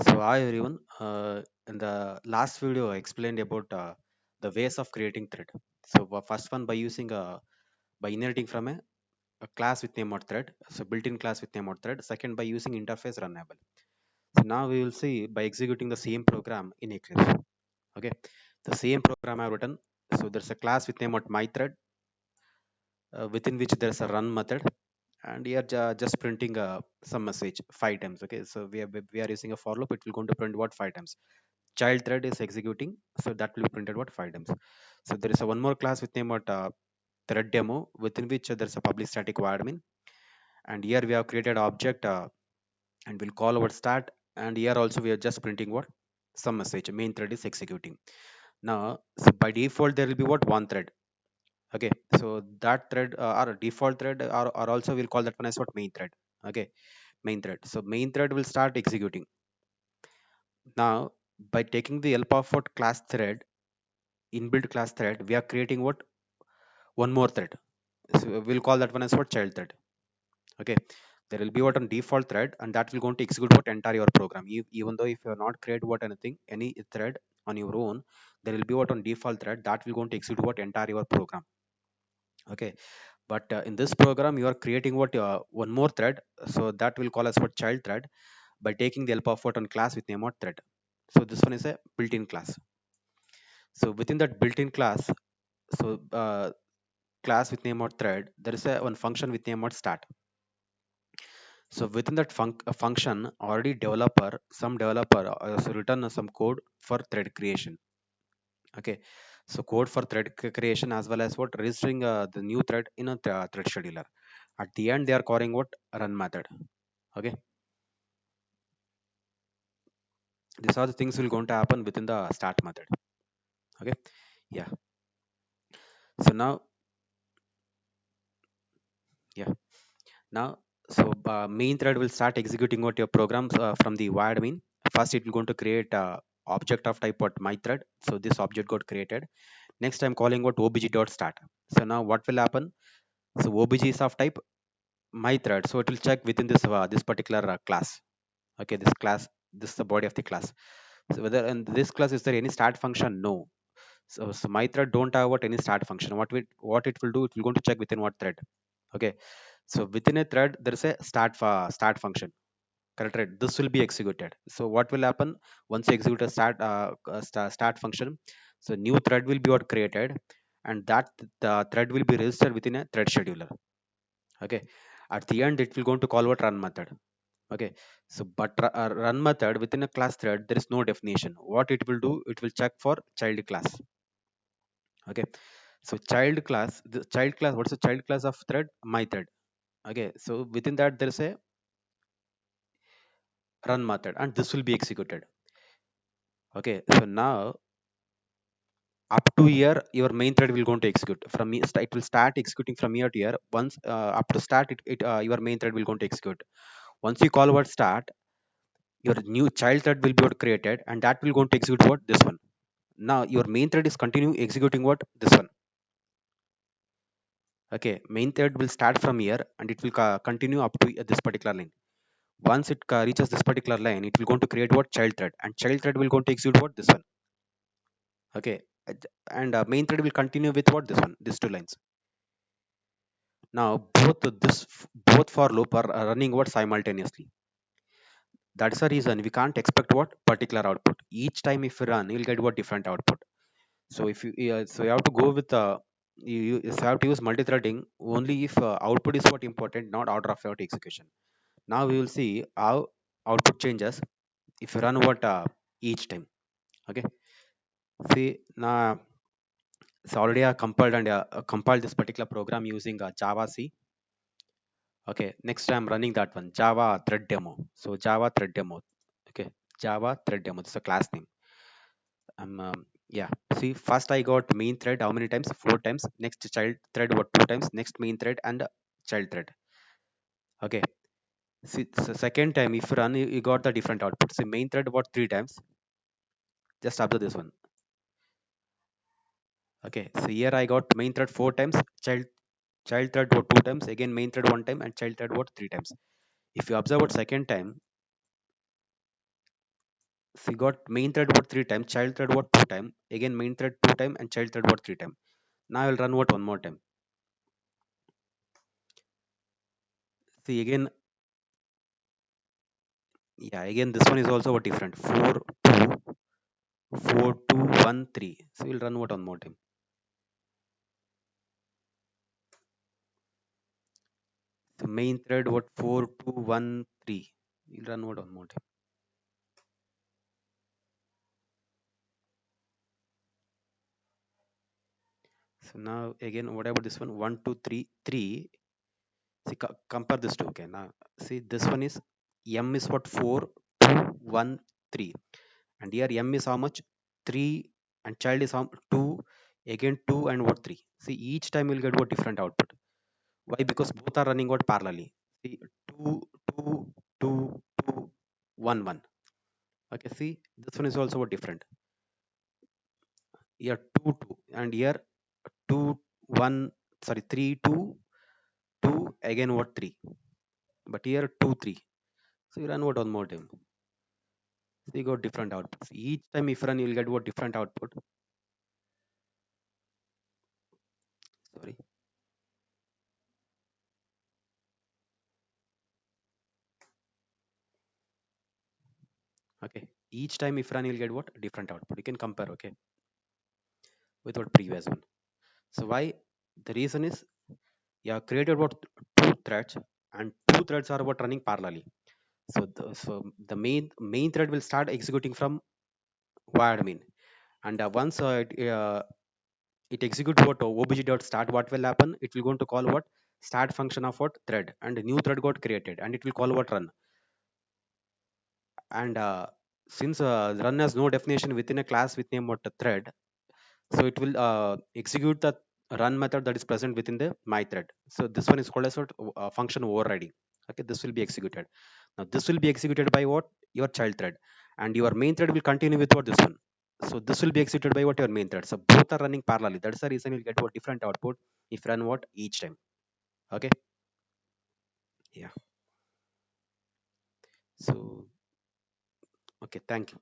So hi everyone. In the last video, I explained about the ways of creating thread. So first one by using by inheriting from a class with name or thread. So built-in class with name or thread. Second by using interface runnable. So now we will see by executing the same program in Eclipse. Okay, the same program I've written. So there's a class with name of my thread within which there's a run method, and we are just printing some message five times. Okay, so we are using a for loop. It will going to print what five times child thread is executing, so that will be printed what five times. So there is a one more class with name what thread demo, within which there's a public static void admin, and here we have created object and we'll call our start, and here also we are just printing what some message main thread is executing. Now so by default there will be what one thread. Okay, so that thread or default thread, or also we'll call that one as what main thread. Okay, main thread, so main thread will start executing. Now by taking the help of what class thread, inbuilt class thread, we are creating what one more thread. So we'll call that one as what child thread. Okay, there will be what on default thread, and that will going to execute what entire your program. Even though if you have not create what anything any thread on your own, there will be what on default thread that will going to execute what entire your program. Okay, but in this program you are creating what one more thread, so that will call as what child thread by taking the help of what on class with name or thread. So this one is a built-in class. So within that built-in class, so class with name or thread, there is a one function with name or start. So within that function, already some developer has written some code for thread creation. Okay, so code for thread creation as well as what registering the new thread in a thread scheduler. At the end, they are calling what run method. Okay, these are the things will going to happen within the start method. Okay, yeah. So now, yeah, now main thread will start executing what your programs from the void main. First, it will going to create object of type what my thread. So this object got created. Next, I'm calling what obj.start. So now what will happen? So obj is of type my thread. So it will check within this particular class. Okay, this class, this is the body of the class. So whether in this class is there any start function? No. So my thread don't have what any start function. What it will do? It will going to check within what thread. Okay. So within a thread there is a start function. Correct, right? This will be executed. So what will happen once you execute a start function? So new thread will be what created, and that the thread will be registered within a thread scheduler. Okay, at the end it will going to call what run method. Okay, so but run method within a class thread there is no definition. What it will do? It will check for child class. Okay, so child class, the child class. What's the child class of thread? My thread. Okay, so within that there is a run method, and this will be executed. Okay, so now up to here your main thread will going to execute from it will start executing from here to here. Once up to start your main thread will going to execute. Once you call what start, your new child thread will be what created, and that will going to execute what this one. Now your main thread is continue executing what this one. Okay, main thread will start from here and it will continue up to this particular line. Once it reaches this particular line, it will going to create what child thread, and child thread will going to execute what this one. Okay, and main thread will continue with what this one, these two lines. Now both for loop are running what simultaneously. That's the reason we can't expect what particular output. Each time if you run, you'll get what different output. So if you so you have to go with you have to use multi-threading only if output is what important, not order of your execution. Now we will see how output changes if you run what each time. Okay. See now it's already compiled and compiled this particular program using Java C. Okay, next I'm running that one, Java thread demo. So Java thread demo. Okay, Java thread demo. This is a class name. Yeah. See, first I got main thread how many times? Four times. Next child thread what two times? Next main thread and child thread. Okay. See, so second time if you run, you got the different output. See, main thread what three times? Just observe this one. Okay. So here I got main thread four times, child thread what two times, again main thread one time, and child thread what three times. If you observe what second time, So you got main thread what three times, child thread what two time, again main thread two time, and child thread what three time. Now I will run what one more time. See again, yeah, again this one is also what different. 4 2 4 2 1 3. So we'll run what one more time. So main thread what 4 2 1 3. We'll run what one more time. So now again, what about this one? 1 2 3 3. See, compare this two. Okay, now see this one is m is what 4 2 1 3, and here m is how much 3, and child is how 2, again 2 and what 3. See each time we'll get what different output. Why? Because both are running what parallelly. See 2 2 2 2 1 1. Okay, see this one is also what different. Here 2 2, and here 2 1, sorry 3 2 2, again what 3, but here 2 3. So you run what one more time. So you got different outputs. Each time if run, you'll get what different output. Sorry. Okay. Each time if run, you'll get what different output. You can compare. Okay, with what previous one. So why? The reason is you have created what two threads, and two threads are what running parallelly. So the main thread will start executing from wired main, and once it executes what obj dot start, what will happen, it will going to call what start function of what thread, and a new thread got created, and it will call what run. And since run has no definition within a class with name what a thread, so it will execute the run method that is present within the my thread. So this one is called as what function overriding. Okay, this will be executed. Now this will be executed by what your child thread, and your main thread will continue with what this one. So this will be executed by what your main thread. So both are running parallelly. That's the reason you'll get what different output if run what each time. Okay, yeah. So okay, thank you.